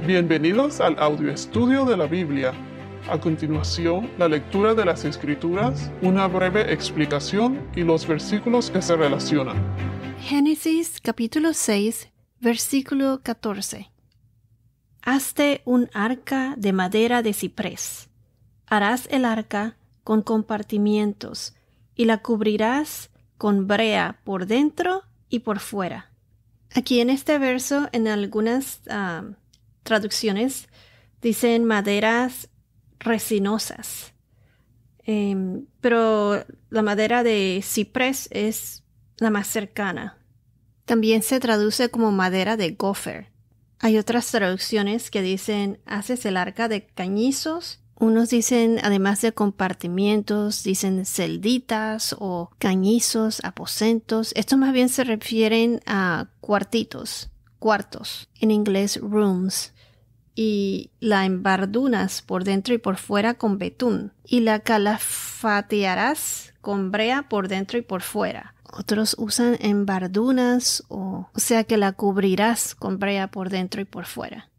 Bienvenidos al audio estudio de la Biblia. A continuación, la lectura de las Escrituras, una breve explicación y los versículos que se relacionan. Génesis capítulo 6, versículo 14. Hazte un arca de madera de ciprés. Harás el arca con compartimientos y la cubrirás con brea por dentro y por fuera. Aquí en este verso, en algunas traducciones, dicen maderas resinosas. Pero la madera de ciprés es la más cercana. También se traduce como madera de gopher. Hay otras traducciones que dicen haces el arca de cañizos. Unos dicen, además de compartimientos, dicen celditas o cañizos, aposentos. Esto más bien se refieren a cuartos. En inglés, rooms. Y la embardunas por dentro y por fuera con betún. Y la calafatearás con brea por dentro y por fuera. Otros usan embardunas, o sea que la cubrirás con brea por dentro y por fuera.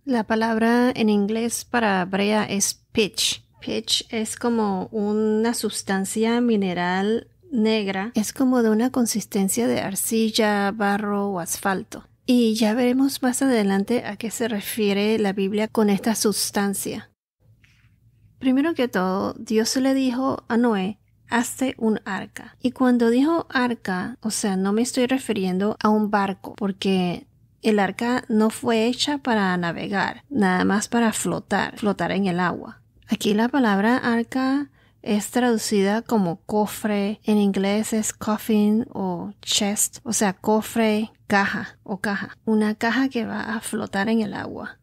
La palabra en inglés para brea es pitch. Pitch es como una sustancia mineral negra. Es como de una consistencia de arcilla, barro o asfalto. Y ya veremos más adelante a qué se refiere la Biblia con esta sustancia. Primero que todo, Dios le dijo a Noé, hazte un arca. Y cuando dijo arca, o sea, no me estoy refiriendo a un barco, porque el arca no fue hecha para navegar, nada más para flotar en el agua. Aquí la palabra arca es traducida como cofre, en inglés es coffin o chest, o sea, cofre, caja o caja, una caja que va a flotar en el agua.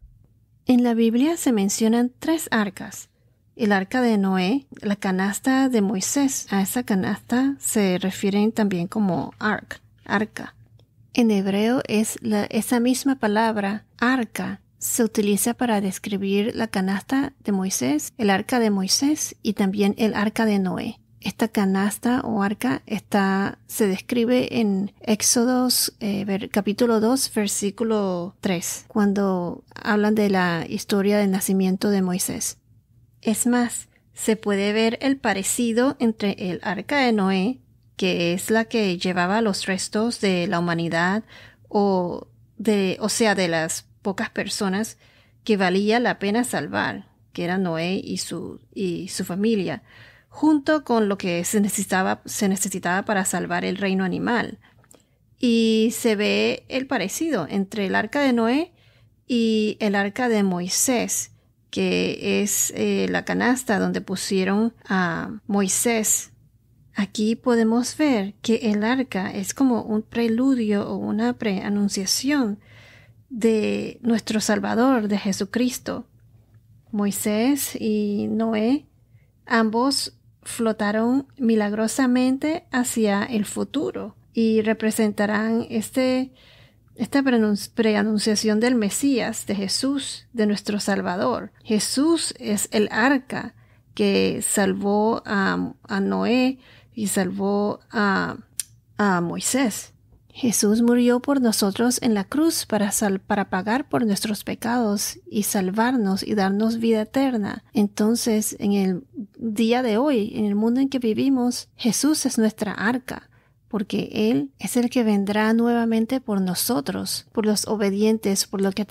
En la Biblia se mencionan 3 arcas. El arca de Noé, la canasta de Moisés. A esa canasta se refieren también como arca. En hebreo esa misma palabra, arca, se utiliza para describir la canasta de Moisés, el arca de Moisés y también el arca de Noé. Esta canasta o arca se describe en Éxodos capítulo 2, versículo 3, cuando hablan de la historia del nacimiento de Moisés. Es más, se puede ver el parecido entre el arca de Noé, que es la que llevaba los restos de la humanidad o sea, de las pocas personas que valía la pena salvar, que eran Noé y su familia, junto con lo que se necesitaba para salvar el reino animal. Y se ve el parecido entre el arca de Noé y el arca de Moisés, que es la canasta donde pusieron a Moisés. Aquí podemos ver que el arca es como un preludio o una preanunciación de nuestro Salvador, de Jesucristo. Moisés y Noé, ambos flotaron milagrosamente hacia el futuro y representarán esta preanunciación del Mesías, de Jesús, de nuestro Salvador. Jesús es el arca que salvó a Noé y salvó a Moisés. Jesús murió por nosotros en la cruz para pagar por nuestros pecados y salvarnos y darnos vida eterna. Entonces, en el día de hoy, en el mundo en que vivimos, Jesús es nuestra arca, porque Él es el que vendrá nuevamente por nosotros, por los obedientes, por los que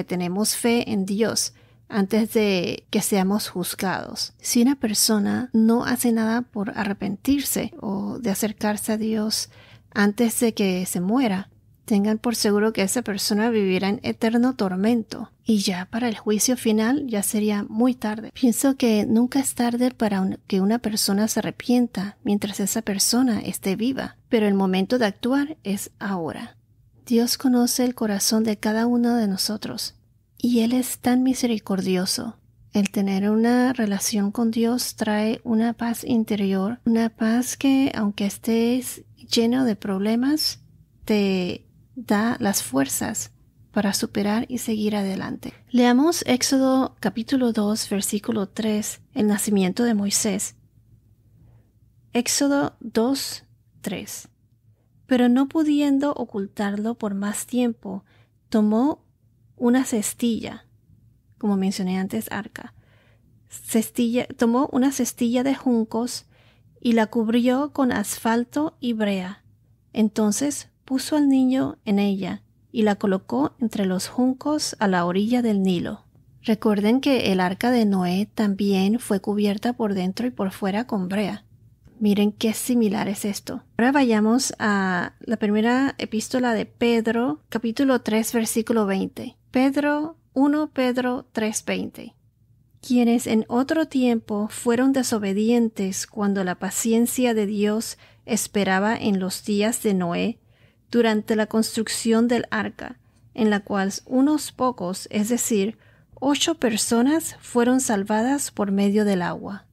tenemos fe en Dios, antes de que seamos juzgados. Si una persona no hace nada por arrepentirse o de acercarse a Dios antes de que se muera, tengan por seguro que esa persona vivirá en eterno tormento. Y ya para el juicio final ya sería muy tarde. Pienso que nunca es tarde para que una persona se arrepienta mientras esa persona esté viva. Pero el momento de actuar es ahora. Dios conoce el corazón de cada uno de nosotros. Y Él es tan misericordioso. El tener una relación con Dios trae una paz interior, una paz que, aunque estés lleno de problemas, te da las fuerzas para superar y seguir adelante. Leamos Éxodo capítulo 2, versículo 3, el nacimiento de Moisés. Éxodo 2, 3. Pero no pudiendo ocultarlo por más tiempo, tomó una cestilla, como mencioné antes, arca. Tomó una cestilla de juncos y la cubrió con asfalto y brea. Entonces puso al niño en ella y la colocó entre los juncos a la orilla del Nilo. Recuerden que el arca de Noé también fue cubierta por dentro y por fuera con brea. Miren qué similar es esto. Ahora vayamos a la primera epístola de Pedro, capítulo 3, versículo 20. 1 Pedro 3:20. Quienes en otro tiempo fueron desobedientes cuando la paciencia de Dios esperaba en los días de Noé, durante la construcción del arca, en la cual unos pocos, es decir, 8 personas, fueron salvadas por medio del agua.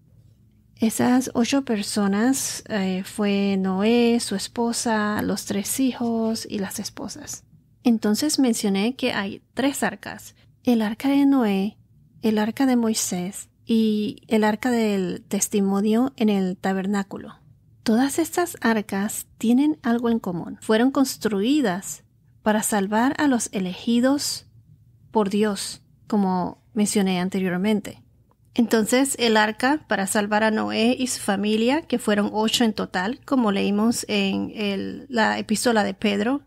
Esas 8 personas fue Noé, su esposa, los 3 hijos y las esposas. Entonces mencioné que hay 3 arcas: el arca de Noé, el arca de Moisés y el arca del testimonio en el tabernáculo. Todas estas arcas tienen algo en común. Fueron construidas para salvar a los elegidos por Dios, como mencioné anteriormente. Entonces, el arca para salvar a Noé y su familia, que fueron 8 en total, como leímos en la epístola de Pedro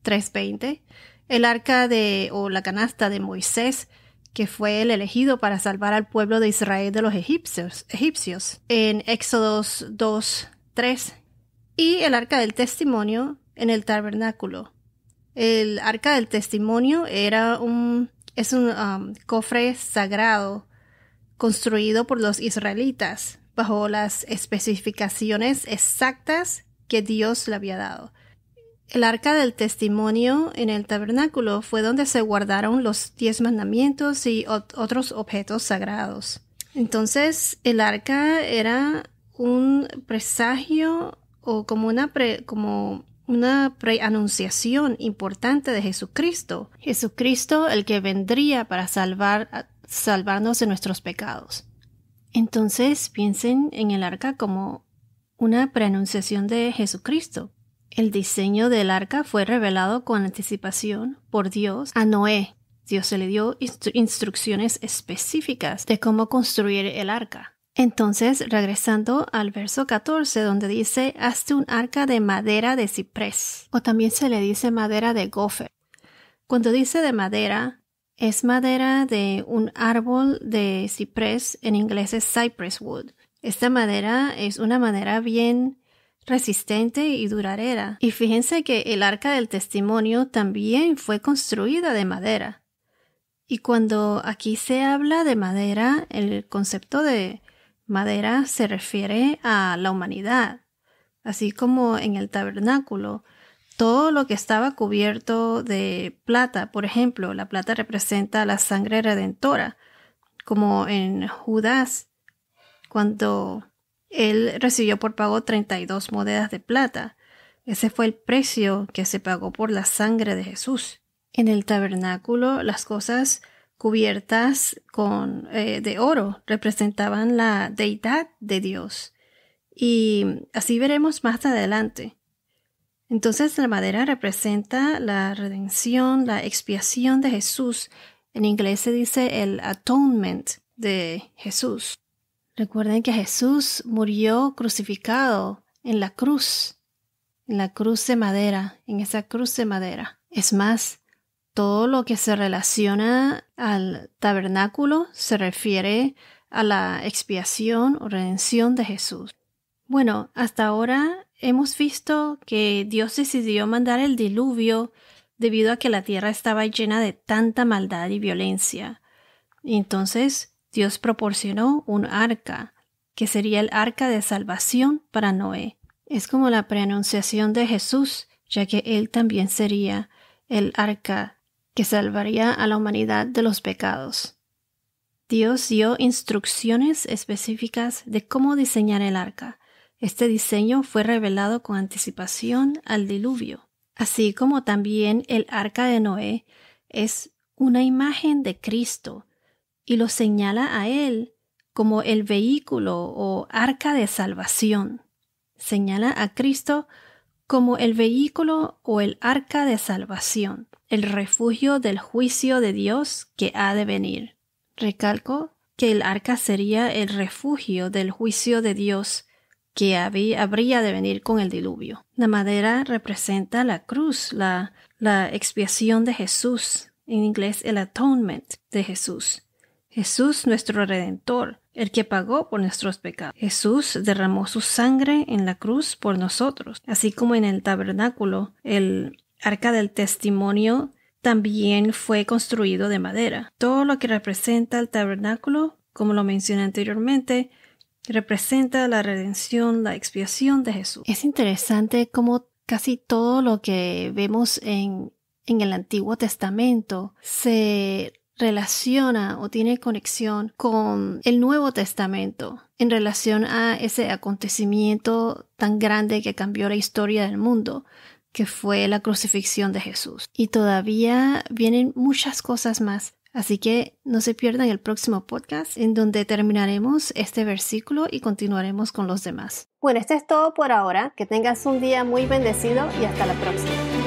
3:20. El arca o la canasta de Moisés, que fue el elegido para salvar al pueblo de Israel de los egipcios, en Éxodos 2:3. Y el arca del testimonio en el tabernáculo. El arca del testimonio es un cofre sagrado construido por los israelitas bajo las especificaciones exactas que Dios le había dado. El arca del testimonio en el tabernáculo fue donde se guardaron los 10 mandamientos y otros objetos sagrados. Entonces, el arca era un presagio o como una preanunciación importante de Jesucristo. Jesucristo, el que vendría para salvarnos de nuestros pecados. Entonces, piensen en el arca como una preanunciación de Jesucristo. El diseño del arca fue revelado con anticipación por Dios a Noé. Dios se le dio instrucciones específicas de cómo construir el arca. Entonces, regresando al verso 14, donde dice: hazte un arca de madera de ciprés, o también se le dice madera de gofer. Cuando dice de madera, es madera de un árbol de ciprés, en inglés es cypress wood. Esta madera es una madera bien resistente y duradera. Y fíjense que el arca del testimonio también fue construida de madera. Y cuando aquí se habla de madera, el concepto de madera se refiere a la humanidad. Así como en el tabernáculo, todo lo que estaba cubierto de plata, por ejemplo, la plata representa la sangre redentora, como en Judas, cuando él recibió por pago 32 monedas de plata. Ese fue el precio que se pagó por la sangre de Jesús. En el tabernáculo, las cosas cubiertas de oro representaban la deidad de Dios. Y así veremos más adelante. Entonces, la madera representa la redención, la expiación de Jesús. En inglés se dice el atonement de Jesús. Recuerden que Jesús murió crucificado en la cruz de madera, en esa cruz de madera. Es más, todo lo que se relaciona al tabernáculo se refiere a la expiación o redención de Jesús. Bueno, hasta ahora hemos visto que Dios decidió mandar el diluvio debido a que la tierra estaba llena de tanta maldad y violencia. Y entonces Dios proporcionó un arca, que sería el arca de salvación para Noé. Es como la preanunciación de Jesús, ya que él también sería el arca que salvaría a la humanidad de los pecados. Dios dio instrucciones específicas de cómo diseñar el arca. Este diseño fue revelado con anticipación al diluvio. Así como también el arca de Noé es una imagen de Cristo y lo señala a él como el vehículo o arca de salvación. Señala a Cristo como el vehículo o el arca de salvación. el refugio del juicio de Dios que ha de venir. Recalco que el arca sería el refugio del juicio de Dios que habría de venir con el diluvio. La madera representa la cruz, la expiación de Jesús, en inglés el atonement de Jesús. Jesús, nuestro Redentor, el que pagó por nuestros pecados. Jesús derramó su sangre en la cruz por nosotros, así como en el tabernáculo. El arca del testimonio también fue construido de madera. Todo lo que representa el tabernáculo, como lo mencioné anteriormente, representa la redención, la expiación de Jesús. Es interesante cómo casi todo lo que vemos en el Antiguo Testamento se relaciona o tiene conexión con el Nuevo Testamento en relación a ese acontecimiento tan grande que cambió la historia del mundo, que fue la crucifixión de Jesús. Y todavía vienen muchas cosas más. Así que no se pierdan el próximo podcast en donde terminaremos este versículo y continuaremos con los demás. Bueno, esto es todo por ahora. Que tengas un día muy bendecido y hasta la próxima.